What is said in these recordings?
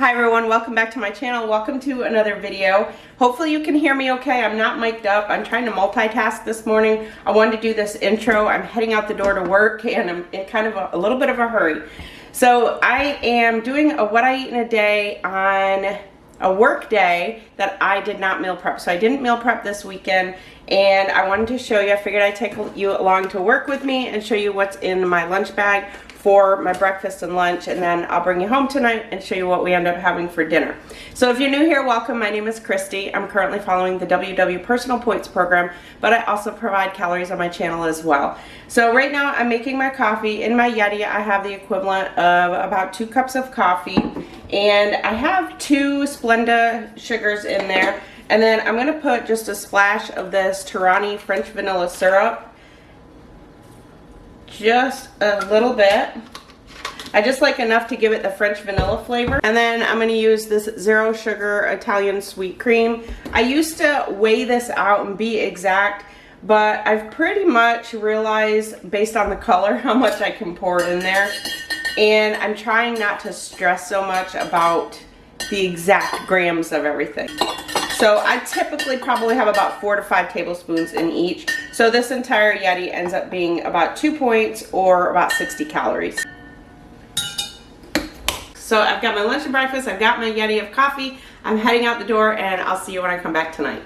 Hi everyone, welcome back to my channel. Welcome to another video. Hopefully you can hear me okay. I'm not mic'd up. I'm trying to multitask this morning. I wanted to do this intro. I'm heading out the door to work and I'm in kind of a little bit of a hurry. So I am doing a what I eat in a day on a work day that I did not meal prep. So I didn't meal prep this weekend and I wanted to show you. I figured I'd take you along to work with me and show you what's in my lunch bag for my breakfast and lunch, and then I'll bring you home tonight and show you what we end up having for dinner. So if you're new here, welcome. My name is Kristi. I'm currently following the WW Personal Points program, but I also provide calories on my channel as well. So right now I'm making my coffee. In my Yeti, I have the equivalent of about 2 cups of coffee, and I have 2 Splenda sugars in there, and then I'm going to put just a splash of this Tirani French vanilla syrup. Just a little bit. I just like enough to give it the French vanilla flavor. And then I'm going to use this 0 sugar Italian sweet cream. I used to weigh this out and be exact, but I've pretty much realized based on the color how much I can pour in there. And I'm trying not to stress so much about the exact grams of everything. So I typically probably have about 4 to 5 tablespoons in each. So this entire Yeti ends up being about 2 points or about 60 calories. So I've got my lunch and breakfast, I've got my Yeti of coffee. I'm heading out the door and I'll see you when I come back tonight.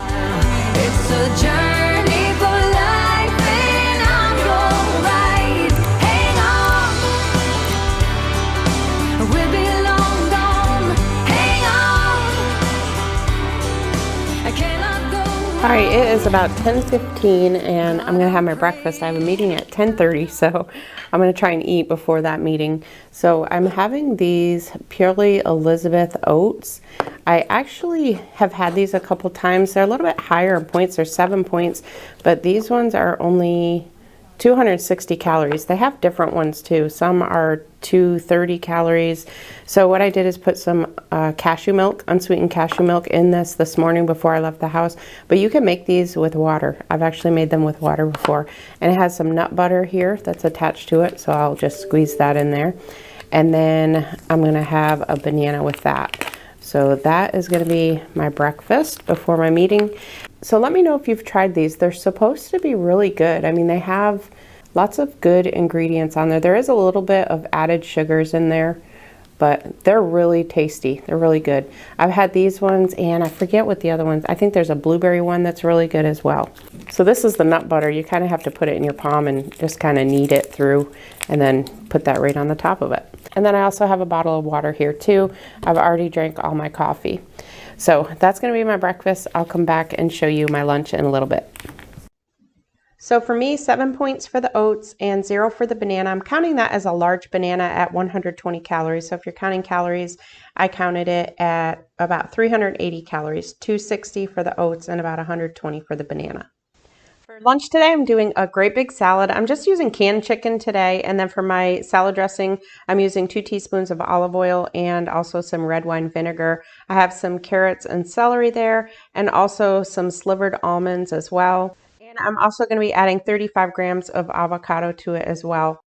It's a journey for life and I'm your ride. Hang on, we'll be long gone. Hang on, I cannot go. Alright, it is about 10:15 and I'm going to have my breakfast. I have a meeting at 10:30, so I'm going to try and eat before that meeting. So I'm having these Purely Elizabeth oats. I actually have had these a couple times. They're a little bit higher in points. They're 7 points, but these ones are only 260 calories. They have different ones too. Some are 230 calories. So what I did is put some cashew milk, unsweetened cashew milk in this morning before I left the house. But you can make these with water. I've actually made them with water before. And it has some nut butter here that's attached to it. So I'll just squeeze that in there. And then I'm gonna have a banana with that. So that is gonna be my breakfast before my meeting. So let me know if you've tried these. They're supposed to be really good. I mean, they have lots of good ingredients on there. There is a little bit of added sugars in there, but they're really tasty. They're really good. I've had these ones and I forget what the other ones. I think there's a blueberry one that's really good as well. So this is the nut butter. You kind of have to put it in your palm and just kind of knead it through and then put that right on the top of it. And then I also have a bottle of water here too. I've already drank all my coffee. So that's going to be my breakfast. I'll come back and show you my lunch in a little bit. So for me, 7 points for the oats and 0 for the banana. I'm counting that as a large banana at 120 calories. So if you're counting calories, I counted it at about 380 calories, 260 for the oats and about 120 for the banana. For lunch today, I'm doing a great big salad. I'm just using canned chicken today. And then for my salad dressing, I'm using 2 teaspoons of olive oil and also some red wine vinegar. I have some carrots and celery there and also some slivered almonds as well. And I'm also going to be adding 35 grams of avocado to it as well.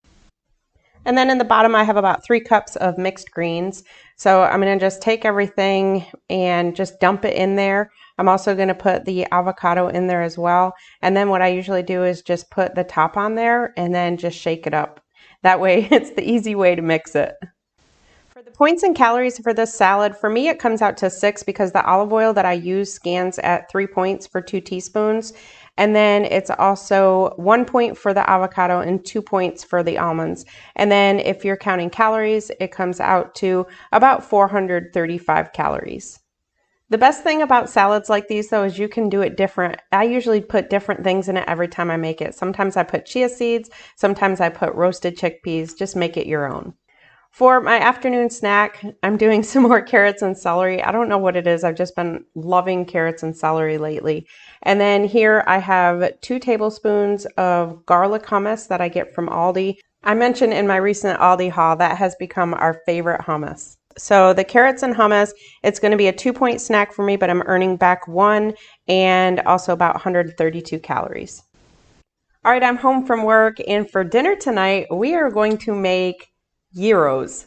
And then in the bottom, I have about 3 cups of mixed greens. So I'm going to just take everything and just dump it in there. I'm also going to put the avocado in there as well. And then what I usually do is just put the top on there and then just shake it up. That way it's the easy way to mix it. For the points and calories for this salad, for me it comes out to 6 because the olive oil that I use scans at 3 points for 2 teaspoons. And then it's also 1 point for the avocado and 2 points for the almonds. And then if you're counting calories, it comes out to about 435 calories. The best thing about salads like these though is you can do it different. I usually put different things in it every time I make it. Sometimes I put chia seeds, sometimes I put roasted chickpeas, just make it your own. For my afternoon snack, I'm doing some more carrots and celery. I don't know what it is. I've just been loving carrots and celery lately. And then here I have 2 tablespoons of garlic hummus that I get from Aldi. I mentioned in my recent Aldi haul that has become our favorite hummus. So the carrots and hummus, it's going to be a 2-point snack for me, but I'm earning back 1 and also about 132 calories. All right, I'm home from work, and for dinner tonight, we are going to make gyros.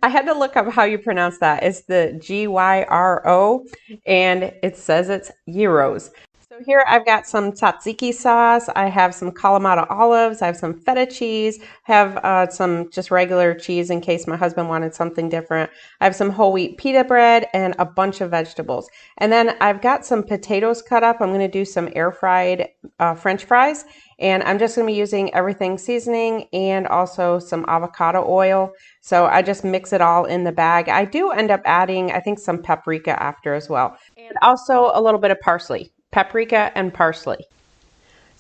I had to look up how you pronounce that. It's the Gyro, and it says it's gyros. So here I've got some tzatziki sauce, I have some Kalamata olives, I have some feta cheese, have some just regular cheese in case my husband wanted something different. I have some whole wheat pita bread and a bunch of vegetables. And then I've got some potatoes cut up. I'm going to do some air fried French fries. And I'm just going to be using everything seasoning and also some avocado oil. So I just mix it all in the bag. I do end up adding, I think, some paprika after as well. And also a little bit of parsley. Paprika and parsley.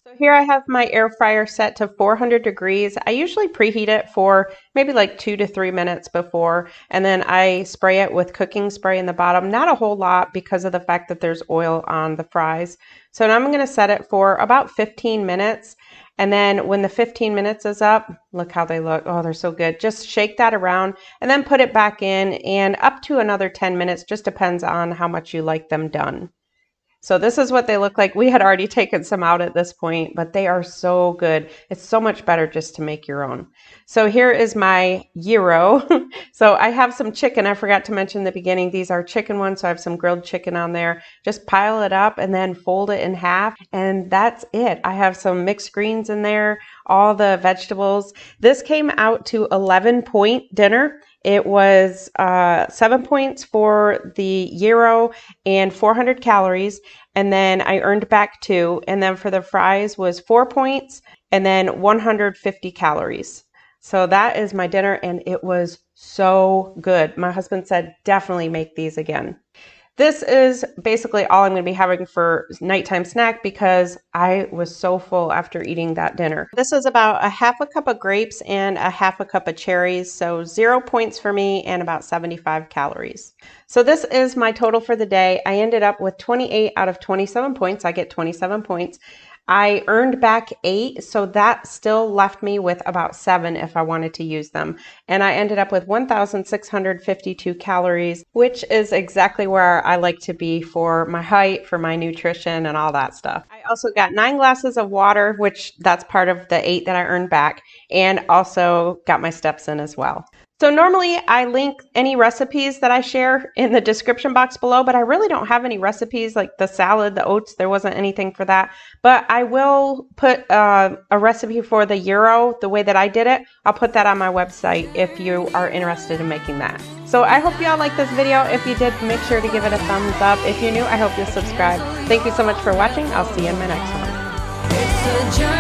So here I have my air fryer set to 400 degrees. I usually preheat it for maybe like 2 to 3 minutes before, and then I spray it with cooking spray in the bottom. Not a whole lot because of the fact that there's oil on the fries. So now I'm going to set it for about 15 minutes. And then when the 15 minutes is up, look how they look. Oh, they're so good. Just shake that around and then put it back in, and up to another 10 minutes, just depends on how much you like them done. So this is what they look like. We had already taken some out at this point, but they are so good. It's so much better just to make your own. So here is my gyro. So I have some chicken. I forgot to mention in the beginning, these are chicken ones. So I have some grilled chicken on there. Just pile it up and then fold it in half. And that's it. I have some mixed greens in there, all the vegetables. This came out to 11-point dinner. It was 7 points for the gyro and 400 calories. And then I earned back 2. And then for the fries was 4 points and then 150 calories. So that is my dinner, and it was so good. My husband said, definitely make these again. This is basically all I'm going to be having for nighttime snack because I was so full after eating that dinner. This is about a half a cup of grapes and a half a cup of cherries. So 0 points for me and about 75 calories. So this is my total for the day. I ended up with 28 out of 27 points. I get 27 points. I earned back 8, so that still left me with about 7 if I wanted to use them. And I ended up with 1,652 calories, which is exactly where I like to be for my height, for my nutrition, and all that stuff. I also got 9 glasses of water, which that's part of the 8 that I earned back, and also got my steps in as well. So normally I link any recipes that I share in the description box below, but I really don't have any recipes like the salad, the oats, there wasn't anything for that. But I will put a recipe for the gyro, the way that I did it. I'll put that on my website if you are interested in making that. So I hope you all liked this video. If you did, make sure to give it a thumbs up. If you're new, I hope you'll subscribe. Thank you so much for watching. I'll see you in my next one. It's a journey.